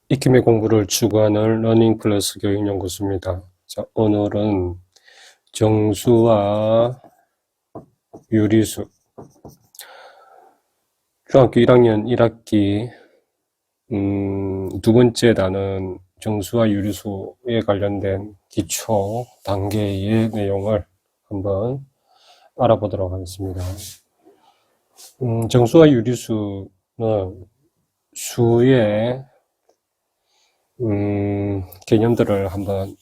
익힘의 공부를 추구하는 러닝 플러스 교육연구소입니다. 자, 오늘은 정수와 유리수, 중학교 1학년 1학기 두 번째 단은 정수와 유리수에 관련된 기초 단계의 내용을 한번 알아보도록 하겠습니다. 정수와 유리수는 수의 개념들을 한번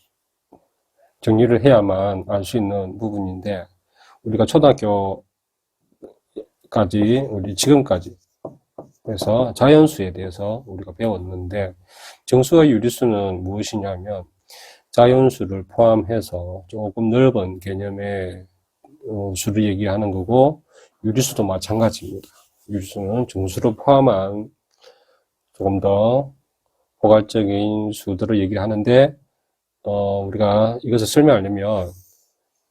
정리를 해야만 알 수 있는 부분인데, 우리가 초등학교까지, 우리 지금까지 그래서 자연수에 대해서 우리가 배웠는데, 정수와 유리수는 무엇이냐면 자연수를 포함해서 조금 넓은 개념의 수를 얘기하는 거고, 유리수도 마찬가지입니다. 유리수는 정수를 포함한 조금 더 포괄적인 수들을 얘기하는데, 우리가 이것을 설명하려면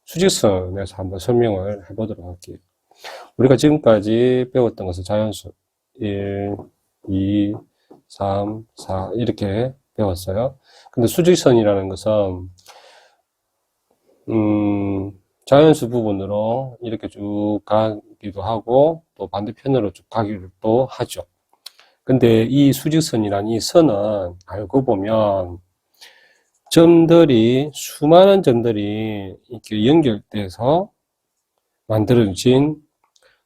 수직선에서 한번 설명을 해보도록 할게요. 우리가 지금까지 배웠던 것은 자연수 1, 2, 3, 4 이렇게 배웠어요. 근데 수직선이라는 것은 자연수 부분으로 이렇게 쭉 가기도 하고 또 반대편으로 쭉 가기도 하죠. 근데 이 수직선이란 이 선은 알고 보면 점들이, 수많은 점들이 이렇게 연결돼서 만들어진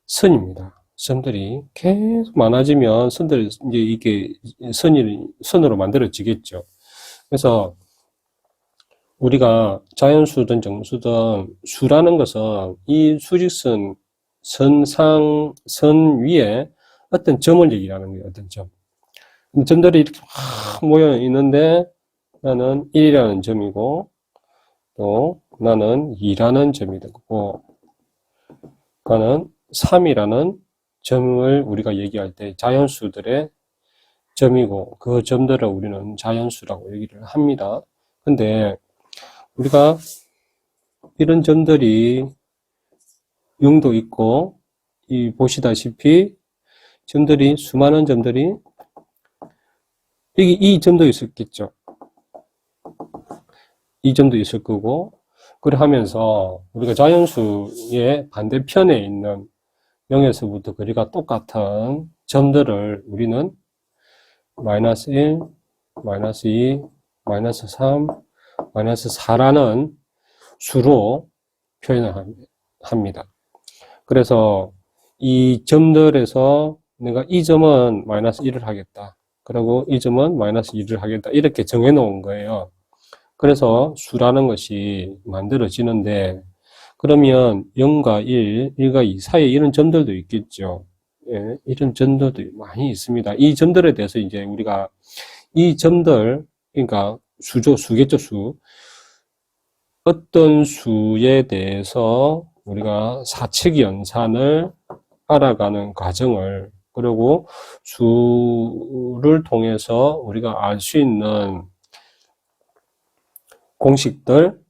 선입니다. 점들이 계속 많아지면 선들이 이제 이게 선으로 만들어지겠죠. 그래서 우리가 자연수든 정수든 수라는 것은 이 수직선 선 위에 어떤 점을 얘기하는 거예요. 어떤 점. 점들이 이렇게 막 모여 있는데 나는 1이라는 점이고 또 나는 2라는 점이 되고 나는 3이라는 점을 우리가 얘기할 때 자연수들의 점이고 그 점들을 우리는 자연수라고 얘기를 합니다. 근데 우리가 이런 점들이 0도 있고 이 보시다시피 점들이 수많은 점들이 여기 이 점도 있었겠죠. 이 점도 있을 거고 그래 하면서 우리가 자연수의 반대편에 있는 0에서부터 거리가 똑같은 점들을 우리는 마이너스 1, 마이너스 2, 마이너스 3, 마이너스 4라는 수로 표현을 합니다. 그래서 이 점들에서 내가 이 점은 마이너스 1을 하겠다. 그리고 이 점은 마이너스 2를 하겠다. 이렇게 정해 놓은 거예요. 그래서 수라는 것이 만들어지는데, 그러면 0과 1, 1과 2 사이에 이런 점들도 있겠죠. 예, 이런 점들도 많이 있습니다. 이 점들에 대해서 이제 우리가 이 점들, 그러니까 수겠죠, 수. 어떤 수에 대해서 우리가 사칙 연산을 알아가는 과정을, 그리고 수를 통해서 우리가 알 수 있는 공식들,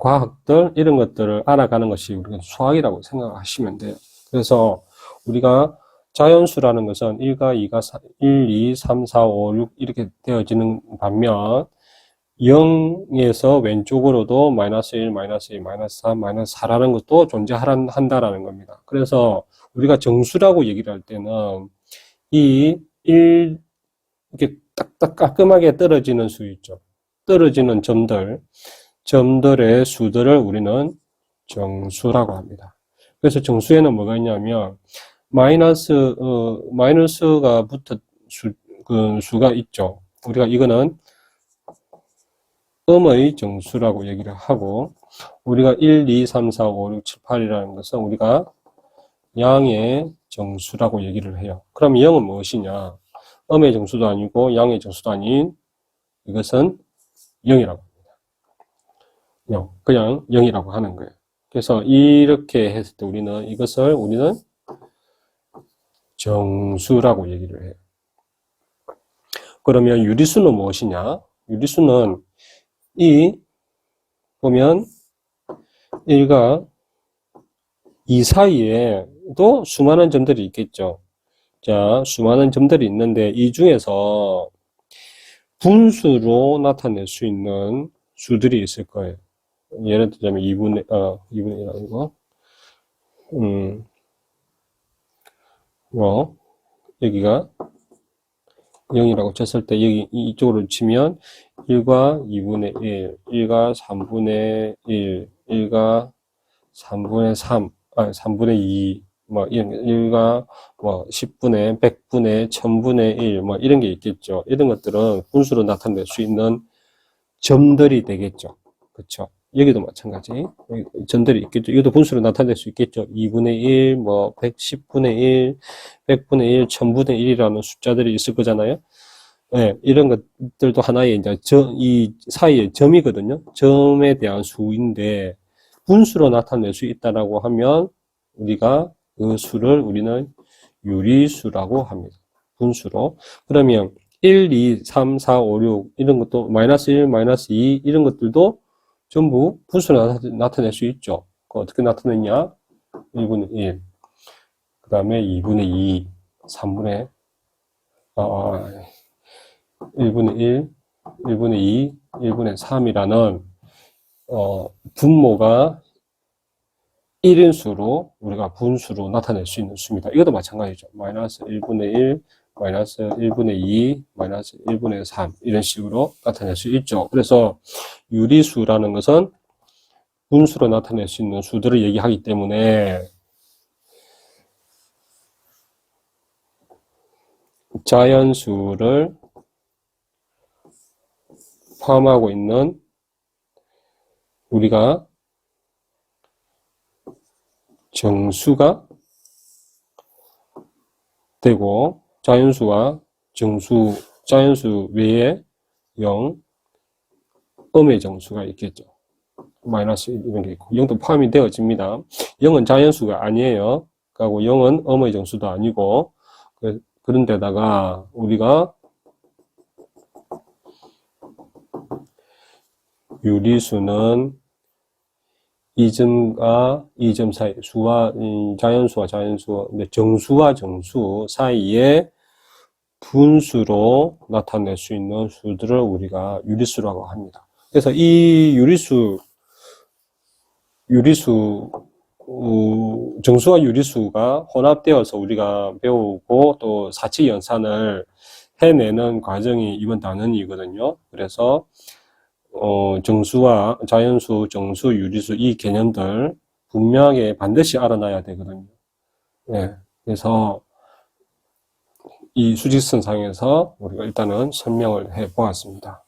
과학들, 이런 것들을 알아가는 것이 우리가 수학이라고 생각하시면 돼요. 그래서 우리가 자연수라는 것은 1과 2가 1, 2, 3, 4, 5, 6 이렇게 되어지는 반면 0에서 왼쪽으로도 마이너스 1, 마이너스 2, 마이너스 3, 마이너스 4라는 것도 존재한다라는 겁니다. 그래서 우리가 정수라고 얘기를 할 때는 이 1, 이렇게 딱딱 깔끔하게 떨어지는 수 있죠. 떨어지는 점들의 수들을 우리는 정수라고 합니다. 그래서 정수에는 뭐가 있냐면 마이너스가 붙은 수가 있죠. 우리가 이거는 음의 정수라고 얘기를 하고, 우리가 1, 2, 3, 4, 5, 6, 7, 8이라는 것은 우리가 양의 정수라고 얘기를 해요. 그럼 0은 무엇이냐? 음의 정수도 아니고 양의 정수도 아닌 이것은 0이라고 합니다. 0. 그냥 0이라고 하는 거예요. 그래서 이렇게 했을 때 우리는 정수라고 얘기를 해요. 그러면 유리수는 무엇이냐? 유리수는 보면 1과 2 사이에도 수많은 점들이 있겠죠. 자, 수많은 점들이 있는데 이 중에서 분수로 나타낼 수 있는 수들이 있을 거예요. 예를 들자면 2분의 1 아니고, 여기가 0이라고 쳤을 때, 여기 이쪽으로 치면 1과 2분의 1, 1과 3분의 1, 1과 3분의 3, 3분의 2, 이런 게 1과 10분의, 100분의, 1000분의 1, 이런 게 있겠죠. 이런 것들은 분수로 나타낼 수 있는 점들이 되겠죠. 그쵸? 여기도 마찬가지. 여기 점들이 있겠죠. 이것도 분수로 나타낼 수 있겠죠. 2분의 1, 110분의 1, 100분의 1, 1000분의 1이라는 숫자들이 있을 거잖아요. 네, 이런 것들도 하나의 이제 이 사이의 점이거든요. 점에 대한 수인데, 분수로 나타낼 수 있다라고 하면, 우리가 그 수를 우리는 유리수라고 합니다. 분수로. 그러면 1, 2, 3, 4, 5, 6 이런 것도 마이너스 1, 마이너스 2 이런 것들도 전부 분수로 나타낼 수 있죠. 어떻게 나타내냐? 1분의 1, 그 다음에 2분의 2, 3분의 1분의 1, 1분의 2, 1분의 3이라는 분모가 1인 수로 우리가 분수로 나타낼 수 있는 수입니다. 이것도 마찬가지죠. 마이너스 1분의 1, 마이너스 1분의 2, 마이너스 1분의 3 이런 식으로 나타낼 수 있죠. 그래서 유리수라는 것은 분수로 나타낼 수 있는 수들을 얘기하기 때문에 자연수를 포함하고 있는 우리가 정수가 되고 자연수와 정수, 자연수 외에 0, 음의 정수가 있겠죠. 마이너스 1 이런 게 있고 0도 포함이 되어집니다. 0은 자연수가 아니에요. 그리고 0은 음의 정수도 아니고 그런 데다가 우리가 유리수는 이 점과 이 점 사이, 자연수와 자연수, 정수와 정수 사이에 분수로 나타낼 수 있는 수들을 우리가 유리수라고 합니다. 그래서 이 정수와 유리수가 혼합되어서 우리가 배우고 또 사칙 연산을 해내는 과정이 이번 단원이거든요. 그래서 정수와 자연수, 정수, 유리수 이 개념들 분명하게 반드시 알아놔야 되거든요. 네, 그래서 이 수직선상에서 우리가 일단은 설명을 해 보았습니다.